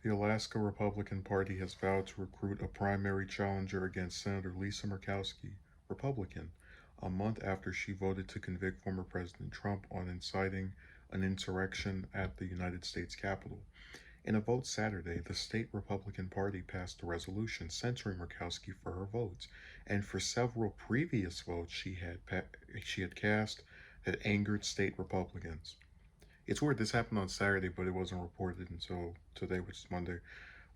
The Alaska Republican Party has vowed to recruit a primary challenger against Senator Lisa Murkowski, Republican, a month after she voted to convict former President Trump on inciting an insurrection at the United States Capitol. In a vote Saturday, the state Republican Party passed a resolution censoring Murkowski for her votes, and for several previous votes she had cast had angered state Republicans. It's weird this happened on Saturday, but it wasn't reported until today, which is Monday.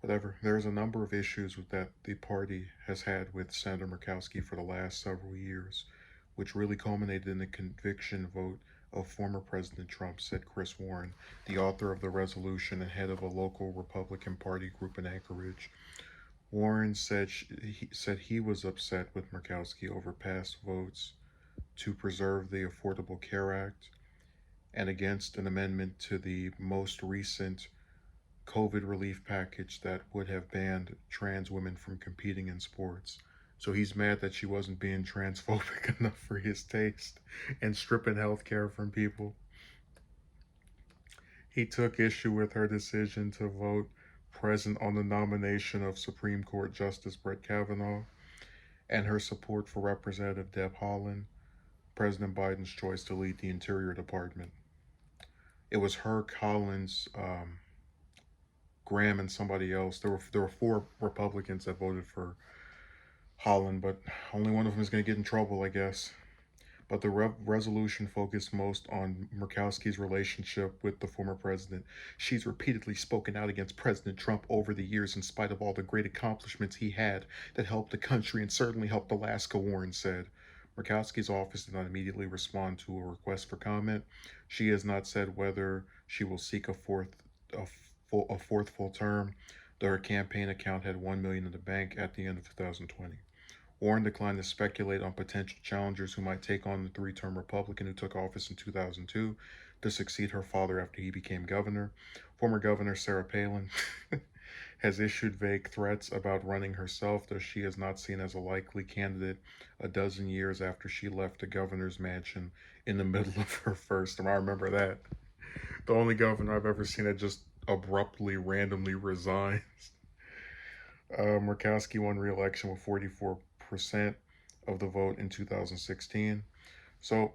Whatever. There's a number of issues with that the party has had with Senator Murkowski for the last several years, which really culminated in the conviction vote of former President Trump, said Chris Warren, the author of the resolution and head of a local Republican Party group in Anchorage. Warren said he was upset with Murkowski over past votes to preserve the Affordable Care Act and against an amendment to the most recent COVID relief package that would have banned trans women from competing in sports. So he's mad that she wasn't being transphobic enough for his taste and stripping health care from people. He took issue with her decision to vote present on the nomination of Supreme Court Justice Brett Kavanaugh and her support for Representative Deb Haaland, President Biden's choice to lead the Interior Department. It was her, Collins, Graham, and somebody else. There were four Republicans that voted for Holland, but only one of them is going to get in trouble, I guess. But the resolution focused most on Murkowski's relationship with the former president. She's repeatedly spoken out against President Trump over the years in spite of all the great accomplishments he had that helped the country and certainly helped Alaska, Warren said. Murkowski's office did not immediately respond to a request for comment. She has not said whether she will seek a fourth full term, though her campaign account had $1 million in the bank at the end of 2020. Warren declined to speculate on potential challengers who might take on the three-term Republican who took office in 2002 to succeed her father after he became governor. Former Governor Sarah Palin has issued vague threats about running herself, though she is not seen as a likely candidate a dozen years after she left the governor's mansion in the middle of her first term. I remember that. The only governor I've ever seen that just abruptly, randomly resigns. Murkowski won re-election with 44% of the vote in 2016. So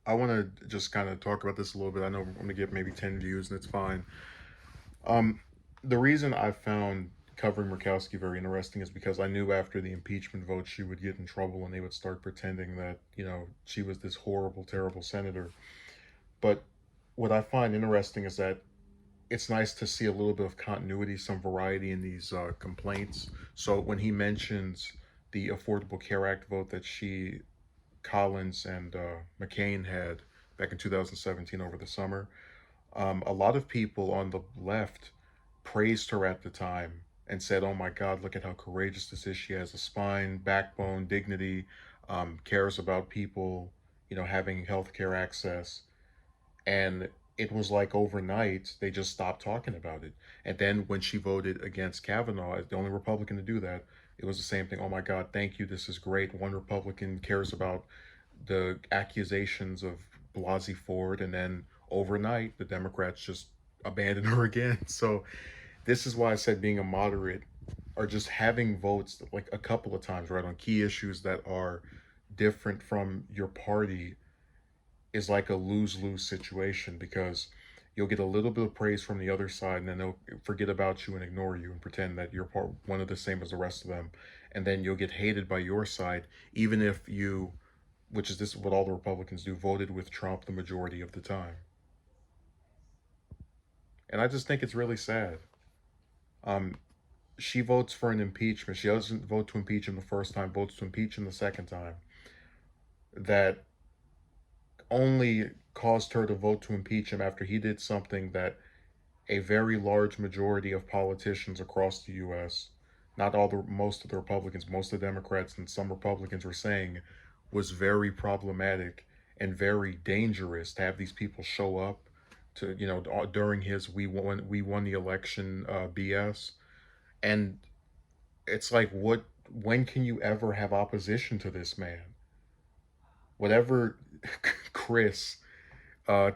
I want to just kind of talk about this a little bit. I know I'm going to get maybe 10 views, and it's fine. Um, the reason I found covering Murkowski very interesting is because I knew after the impeachment vote she would get in trouble and they would start pretending that, she was this horrible, terrible senator. But what I find interesting is that it's nice to see a little bit of continuity, some variety in these complaints. So when he mentions the Affordable Care Act vote that Collins, and McCain had back in 2017 over the summer, a lot of people on the left praised her at the time and said, "Oh my God, look at how courageous this is. She has a spine, backbone, dignity, cares about people, having healthcare access." And it was like overnight they just stopped talking about it. And then when she voted against Kavanaugh, the only Republican to do that, it was the same thing. "Oh my God, thank you, this is great. One Republican cares about the accusations of Blasey Ford," and then overnight the Democrats just abandoned her again. So this is why I said being a moderate or just having votes like a couple of times, right, on key issues that are different from your party is like a lose-lose situation, because you'll get a little bit of praise from the other side and then they'll forget about you and ignore you and pretend that you're one of the same as the rest of them, and then you'll get hated by your side even if you, which is this what all the Republicans do, voted with Trump the majority of the time. And I just think it's really sad. um she votes for an impeachment. She doesn't vote to impeach him the first time, votes to impeach him the second time. That only caused her to vote to impeach him after he did something that a very large majority of politicians across the US, not all the most of the Republicans, most of the Democrats and some Republicans were saying was very problematic and very dangerous to have these people show up to, during his we won the election BS. And it's like, when can you ever have opposition to this man? Whatever Chris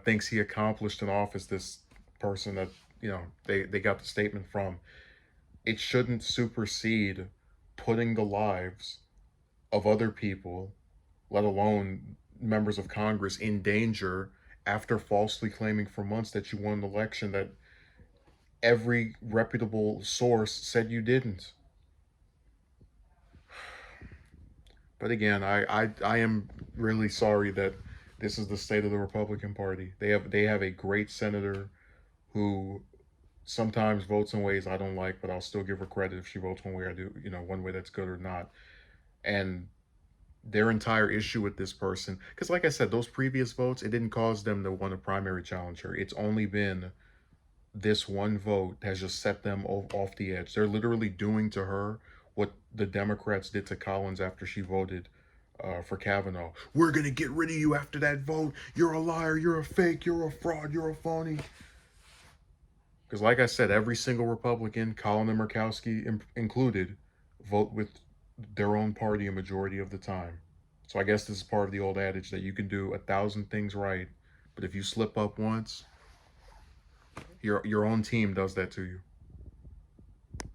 thinks he accomplished in office, this person that they got the statement from, it shouldn't supersede putting the lives of other people, let alone members of Congress, in danger after falsely claiming for months that you won an election that every reputable source said you didn't. But again, I am really sorry that this is the state of the Republican Party. They have a great senator who sometimes votes in ways I don't like, but I'll still give her credit if she votes one way I do, one way that's good or not. And their entire issue with this person, because like I said, those previous votes, it didn't cause them to want a primary challenger. It's only been this one vote has just set them off the edge. They're literally doing to her what the Democrats did to Collins after she voted for Kavanaugh. We're gonna get rid of you after that vote. You're a liar. You're a fake. You're a fraud. You're a phony. Because, like I said, every single Republican, Colin and Murkowski included, vote with their own party a majority of the time. So I guess this is part of the old adage that you can do 1,000 things right, but if you slip up once, your own team does that to you.